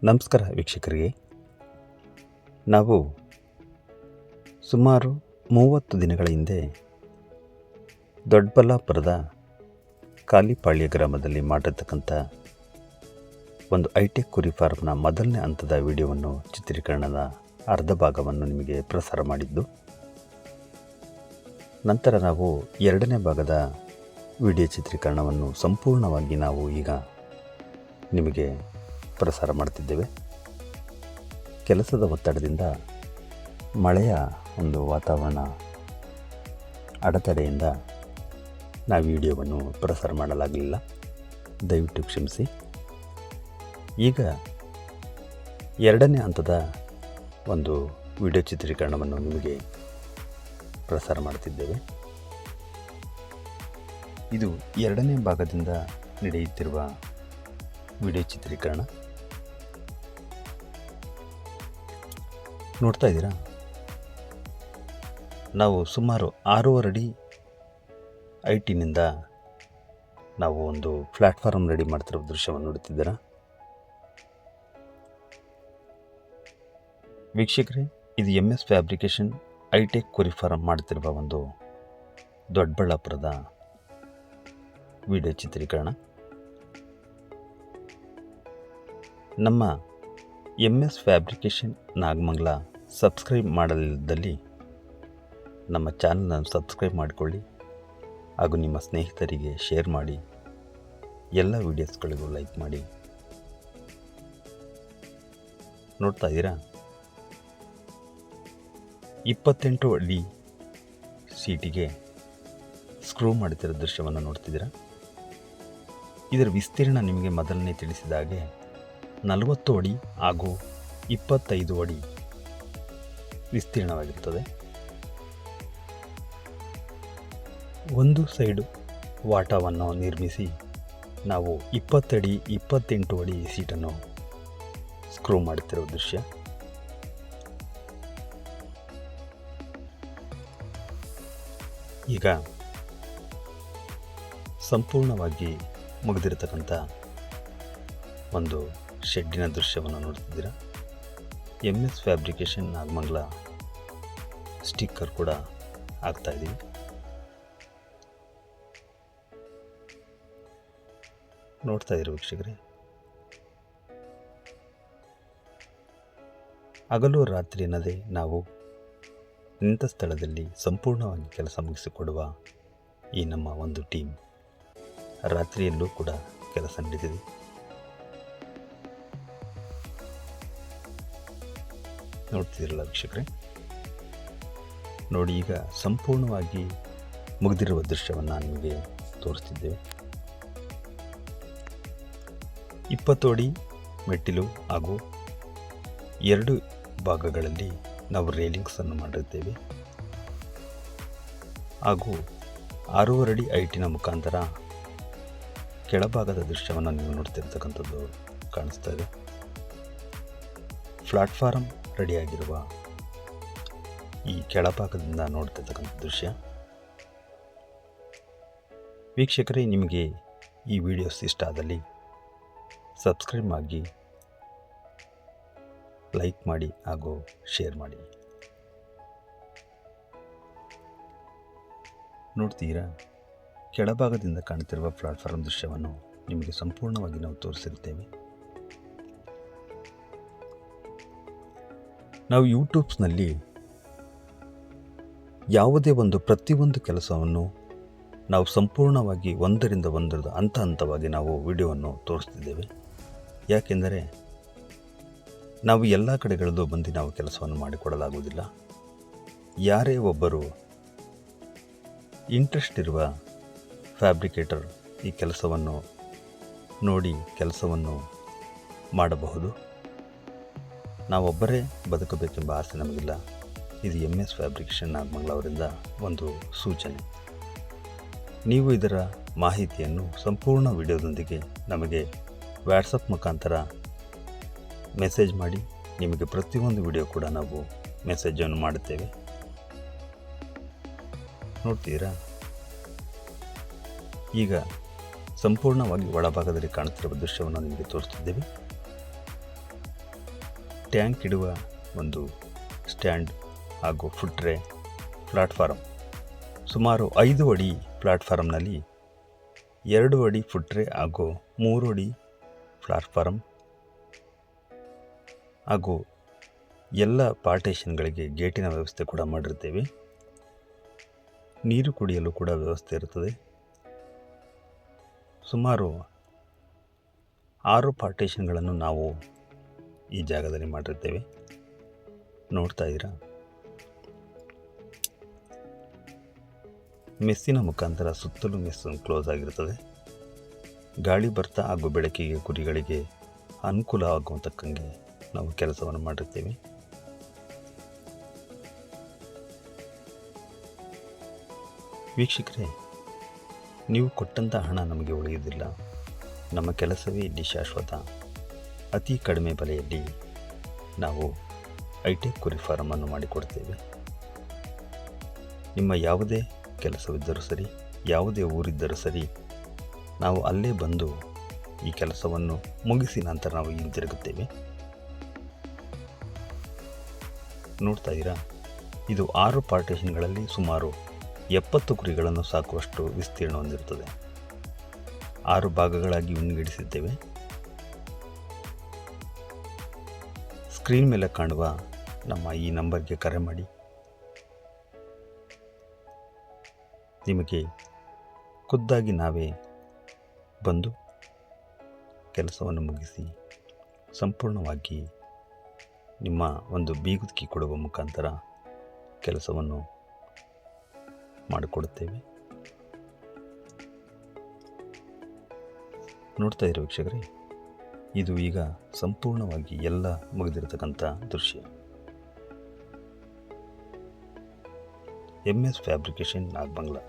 ನಮಸ್ಕಾರ ವೀಕ್ಷಕರಿಗೆ. ನಾವು ಸುಮಾರು 30 ದಿನಗಳ ಹಿಂದೆ ದೊಡ್ಡಬಳ್ಳಾಪುರದ ಕಾಲಿಪಾಳ್ಯ ಗ್ರಾಮದಲ್ಲಿ ಮಾಡಿರ್ತಕ್ಕಂಥ ಒಂದು ಐಟೆಕ್ ಕುರಿ ಫಾರ್ಮ್ನ ಮೊದಲನೇ ಹಂತದ ವಿಡಿಯೋವನ್ನು ಚಿತ್ರೀಕರಣದ ಅರ್ಧ ಭಾಗವನ್ನು ನಿಮಗೆ ಪ್ರಸಾರ ಮಾಡಿದ್ದು. ನಂತರ ನಾವು ಎರಡನೇ ಭಾಗದ ವಿಡಿಯೋ ಚಿತ್ರೀಕರಣವನ್ನು ಸಂಪೂರ್ಣವಾಗಿ ನಾವು ಈಗ ನಿಮಗೆ ಪ್ರಸಾರ ಮಾಡ್ತಿದ್ದೇವೆ. ಕೆಲಸದ ಒತ್ತಡದಿಂದ ಮಳೆಯ ಒಂದು ವಾತಾವರಣ ಅಡೆತಡೆಯಿಂದ ನಾವು ವಿಡಿಯೋವನ್ನು ಪ್ರಸಾರ ಮಾಡಲಾಗಲಿಲ್ಲ, ದಯವಿಟ್ಟು ಕ್ಷಮಿಸಿ. ಈಗ ಎರಡನೇ ಹಂತದ ಒಂದು ವಿಡಿಯೋ ಚಿತ್ರೀಕರಣವನ್ನು ನಿಮಗೆ ಪ್ರಸಾರ ಮಾಡ್ತಿದ್ದೇವೆ. ಇದು ಎರಡನೇ ಭಾಗದಿಂದ ನಡೆಯುತ್ತಿರುವ ವಿಡಿಯೋ ಚಿತ್ರೀಕರಣ. ನೋಡ್ತಾ ಇದ್ದೀರಾ, ನಾವು ಸುಮಾರು 6.5 ಅಡಿ ಐಟಿನಿಂದ ನಾವು ಒಂದು ಪ್ಲ್ಯಾಟ್ಫಾರ್ಮ್ ರೆಡಿ ಮಾಡ್ತಿರೋ ದೃಶ್ಯವನ್ನು ನೋಡುತ್ತಿದ್ದೀರಾ ವೀಕ್ಷಕರೇ. ಇದು MS ಫ್ಯಾಬ್ರಿಕೇಷನ್ ಐಟೆಕ್ ಕುರಿ ಫಾರ್ಮ್ ಮಾಡ್ತಿರುವ ಒಂದು ದೊಡ್ಡಬಳ್ಳಾಪುರದ ವಿಡಿಯೋ ಚಿತ್ರೀಕರಣ. ನಮ್ಮ MS ಫ್ಯಾಬ್ರಿಕೇಷನ್ ನಾಗಮಂಗಲ ಸಬ್ಸ್ಕ್ರೈಬ್ ಮಾಡಲಿದ್ದಲ್ಲಿ ನಮ್ಮ ಚಾನಲನ್ನು ಸಬ್ಸ್ಕ್ರೈಬ್ ಮಾಡಿಕೊಳ್ಳಿ ಹಾಗೂ ನಿಮ್ಮ ಸ್ನೇಹಿತರಿಗೆ ಶೇರ್ ಮಾಡಿ, ಎಲ್ಲ ವೀಡಿಯೋಸ್ಗಳಿಗೂ ಲೈಕ್ ಮಾಡಿ. ನೋಡ್ತಾ ಇದ್ದೀರಾ, 28 ಅಡಿ ಸೀಟಿಗೆ ಸ್ಕ್ರೂ ಮಾಡುತ್ತಿರೋ ದೃಶ್ಯವನ್ನು ನೋಡ್ತಿದ್ದೀರಾ. ಇದರ ವಿಸ್ತೀರ್ಣ ನಿಮಗೆ ಮೊದಲನೇ ತಿಳಿಸಿದ ಹಾಗೆ 40 ಅಡಿ ಹಾಗೂ 25 ಅಡಿ ವಿಸ್ತೀರ್ಣವಾಗಿರುತ್ತದೆ. ಒಂದು ಸೈಡು ವಾಟವನ್ನು ನಿರ್ಮಿಸಿ ನಾವು 20 ಅಡಿ 28 ಅಡಿ ಸೀಟನ್ನು ಸ್ಕ್ರೂ ಮಾಡುತ್ತಿರುವ ದೃಶ್ಯ. ಈಗ ಸಂಪೂರ್ಣವಾಗಿ ಮುಗಿದಿರತಕ್ಕಂಥ ಒಂದು ಶೆಡ್ಡಿನ ದೃಶ್ಯವನ್ನು ನೋಡ್ತಿದ್ದೀರಾ. MS ಫ್ಯಾಬ್ರಿಕೇಷನ್ ನಾಗಮಂಗಲ ಸ್ಟಿಕ್ಕರ್ ಕೂಡ ಹಾಕ್ತಾ ಇದ್ದೀವಿ. ನೋಡ್ತಾ ಇದ್ದೀರಿ ವೀಕ್ಷಕರೇ, ಹಗಲು ರಾತ್ರಿ ಎನ್ನದೇ ನಾವು ನಿಂತ ಸ್ಥಳದಲ್ಲಿ ಸಂಪೂರ್ಣವಾಗಿ ಕೆಲಸ ಮುಗಿಸಿಕೊಡುವ ಈ ನಮ್ಮ ಒಂದು ಟೀಮ್ ರಾತ್ರಿಯಲ್ಲೂ ಕೂಡ ಕೆಲಸ ನಡೆದಿದೆ. ನೋಡ್ತಿದ್ದೀರಲ್ಲ ವೀಕ್ಷಕರೇ, ನೋಡಿ ಈಗ ಸಂಪೂರ್ಣವಾಗಿ ಮುಗಿದಿರುವ ದೃಶ್ಯವನ್ನು ನಿಮಗೆ ತೋರಿಸ್ತಿದ್ದೇವೆ. 20 ಅಡಿ ಮೆಟ್ಟಿಲು ಹಾಗೂ 2 ಭಾಗಗಳಲ್ಲಿ ನಾವು ರೇಲಿಂಗ್ಸನ್ನು ಮಾಡಿರ್ತೇವೆ ಹಾಗೂ 6.5 ಅಡಿ ಐಟಿನ ಮುಖಾಂತರ ಕೆಳಭಾಗದ ದೃಶ್ಯವನ್ನು ನೀವು ನೋಡ್ತಿರ್ತಕ್ಕಂಥದ್ದು ಕಾಣಿಸ್ತಾ ಇದೆ. ಪ್ಲಾಟ್ಫಾರ್ಮ್ ರೆಡಿಯಾಗಿರುವ ಈ ಕೆಳಭಾಗದಿಂದ ನೋಡ್ತಿರ್ತಕ್ಕಂಥ ದೃಶ್ಯ. ವೀಕ್ಷಕರೇ, ನಿಮಗೆ ಈ ವಿಡಿಯೋಸ್ ಇಷ್ಟ ಆದಲ್ಲಿ ಸಬ್ಸ್ಕ್ರೈಬ್ ಆಗಿ, ಲೈಕ್ ಮಾಡಿ ಹಾಗೂ ಶೇರ್ ಮಾಡಿ. ನೋಡ್ತೀರಾ, ಕೆಳಭಾಗದಿಂದ ಕಾಣುತ್ತಿರುವ ಪ್ಲಾಟ್ಫಾರ್ಮ್ ದೃಶ್ಯವನ್ನು ನಿಮಗೆ ಸಂಪೂರ್ಣವಾಗಿ ನಾವು ತೋರಿಸಿರುತ್ತೇವೆ. ನಾವು ಯೂಟ್ಯೂಬ್ಸ್ನಲ್ಲಿ ಯಾವುದೇ ಪ್ರತಿಯೊಂದು ಕೆಲಸವನ್ನು ನಾವು ಸಂಪೂರ್ಣವಾಗಿ ಒಂದರಿಂದ ಹಂತ ಹಂತವಾಗಿ ನಾವು ವಿಡಿಯೋವನ್ನು ತೋರಿಸ್ತಿದ್ದೇವೆ. ಯಾಕೆಂದರೆ ನಾವು ಎಲ್ಲ ಕಡೆಗಳಲ್ಲೂ ಬಂದು ನಾವು ಕೆಲಸವನ್ನು ಮಾಡಿಕೊಡಲಾಗುವುದಿಲ್ಲ. ಯಾರೇ ಒಬ್ಬರು ಇಂಟ್ರೆಸ್ಟ್ ಇರುವ ಫ್ಯಾಬ್ರಿಕೇಟರ್ ಈ ಕೆಲಸವನ್ನು ನೋಡಿ ಕೆಲಸವನ್ನು ಮಾಡಬಹುದು. ನಾವೊಬ್ಬರೇ ಬದುಕಬೇಕೆಂಬ ಆಸೆ ನಮಗಿಲ್ಲ. ಇದು MS ಫ್ಯಾಬ್ರಿಕೇಷನ್ ನಾಗಮಂಗಲ ಅವರಿಂದ ಒಂದು ಸೂಚನೆ. ನೀವು ಇದರ ಮಾಹಿತಿಯನ್ನು ಸಂಪೂರ್ಣ ವಿಡಿಯೋದೊಂದಿಗೆ ನಮಗೆ ವಾಟ್ಸಪ್ ಮುಖಾಂತರ ಮೆಸೇಜ್ ಮಾಡಿ. ನಿಮಗೆ ಪ್ರತಿಯೊಂದು ವಿಡಿಯೋ ಕೂಡ ನಾವು ಮೆಸೇಜನ್ನು ಮಾಡುತ್ತೇವೆ. ನೋಡ್ತೀರಾ, ಈಗ ಸಂಪೂರ್ಣವಾಗಿ ಒಳಭಾಗದಲ್ಲಿ ಕಾಣುತ್ತಿರುವ ದೃಶ್ಯವನ್ನು ನಿಮಗೆ ತೋರಿಸ್ತಿದ್ದೇವೆ. ಟ್ಯಾಂಕ್ ಇಡುವ ಒಂದು ಸ್ಟ್ಯಾಂಡ್ ಹಾಗೂ ಫುಟ್ರೆ ಪ್ಲಾಟ್ಫಾರಮ್. ಸುಮಾರು 5 ಅಡಿ ಪ್ಲಾಟ್ಫಾರಮ್ನಲ್ಲಿ 2 ಅಡಿ ಫುಟ್ರೆ ಹಾಗೂ 3 ಅಡಿ ಪ್ಲಾಟ್ಫಾರಮ್ ಹಾಗೂ ಎಲ್ಲ ಪಾರ್ಟೇಷನ್ಗಳಿಗೆ ಗೇಟಿನ ವ್ಯವಸ್ಥೆ ಕೂಡ ಮಾಡಿರ್ತೇವೆ. ನೀರು ಕುಡಿಯಲು ಕೂಡ ವ್ಯವಸ್ಥೆ ಇರುತ್ತದೆ. ಸುಮಾರು 6 ಪಾರ್ಟೇಷನ್ಗಳನ್ನು ನಾವು ಈ ಜಾಗದಲ್ಲಿ ಮಾಡಿರ್ತೇವೆ. ನೋಡ್ತಾ ಇದ್ದೀರಾ, ಮೆಸ್ಸಿನ ಮುಖಾಂತರ ಸುತ್ತಲೂ ಮೆಸ್ಸು ಕ್ಲೋಸ್ ಆಗಿರ್ತದೆ. ಗಾಳಿ ಬರ್ತಾ ಹಾಗೂ ಬೆಳಕಿಗೆ ಕುರಿಗಳಿಗೆ ಅನುಕೂಲ ಆಗುವಂತಕ್ಕಂಗೆ ನಾವು ಕೆಲಸವನ್ನು ಮಾಡಿರ್ತೇವೆ. ವೀಕ್ಷಕರೇ, ನೀವು ಕೊಟ್ಟಂಥ ಹಣ ನಮಗೆ ಉಳಿಯುವುದಿಲ್ಲ. ನಮ್ಮ ಕೆಲಸವೇ ಇಲ್ಲಿ ಶಾಶ್ವತ. ಅತಿ ಕಡಿಮೆ ಬೆಲೆಯಲ್ಲಿ ನಾವು ಹೈಟೆಕ್ ಕುರಿ ಫಾರಮನ್ನು ಮಾಡಿಕೊಡ್ತೇವೆ. ನಿಮ್ಮ ಯಾವುದೇ ಕೆಲಸವಿದ್ದರೂ ಸರಿ, ಯಾವುದೇ ಊರಿದ್ದರೂ ಸರಿ, ನಾವು ಅಲ್ಲೇ ಬಂದು ಈ ಕೆಲಸವನ್ನು ಮುಗಿಸಿ ನಂತರ ನಾವು ಹಿಂತಿರುಗುತ್ತೇವೆ. ನೋಡ್ತಾ ಇದ್ದೀರಾ, ಇದು 6 ಪಾರ್ಟೇಷನ್ಗಳಲ್ಲಿ ಸುಮಾರು 70 ಕುರಿಗಳನ್ನು ಸಾಕುವಷ್ಟು ವಿಸ್ತೀರ್ಣ ಹೊಂದಿರುತ್ತದೆ. 6 ಭಾಗಗಳಾಗಿ ವಿಂಗಡಿಸಿದ್ದೇವೆ. ಸ್ಕ್ರೀನ್ ಮೇಲೆ ಕಾಣುವ ನಮ್ಮ ಈ ನಂಬರ್ಗೆ ಕರೆ ಮಾಡಿ. ನಿಮಗೆ ಖುದ್ದಾಗಿ ನಾವೇ ಬಂದು ಕೆಲಸವನ್ನು ಮುಗಿಸಿ ಸಂಪೂರ್ಣವಾಗಿ ನಿಮ್ಮ ಒಂದು ಬೀಗುತ್ಕಿ ಕೊಡುವ ಮುಖಾಂತರ ಕೆಲಸವನ್ನು ಮಾಡಿಕೊಡುತ್ತೇವೆ. ನೋಡ್ತಾ ಇರೋ ವೀಕ್ಷಕರೇ, ಇದು ಈಗ ಸಂಪೂರ್ಣವಾಗಿ ಎಲ್ಲ ಮುಗಿದಿರತಕ್ಕಂಥ ದೃಶ್ಯ. MS fabrication Nagamangala.